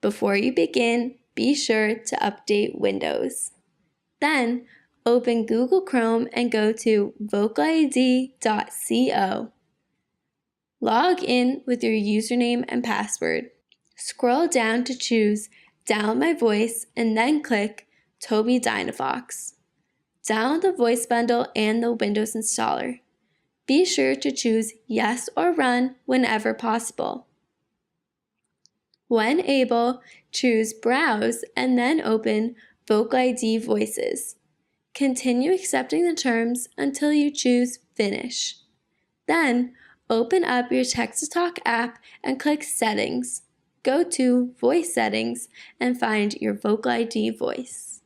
Before you begin, be sure to update Windows. Then, open Google Chrome and go to vocalid.co. Log in with your username and password. Scroll down to choose Download My Voice and then click Tobii Dynavox. Download the voice bundle and the Windows installer. Be sure to choose Yes or Run whenever possible. When able, choose Browse and then open VocaliD Voices. Continue accepting the terms until you choose Finish. Then, open up your Text-to-Talk app and click Settings. Go to Voice Settings and find your VocaliD voice.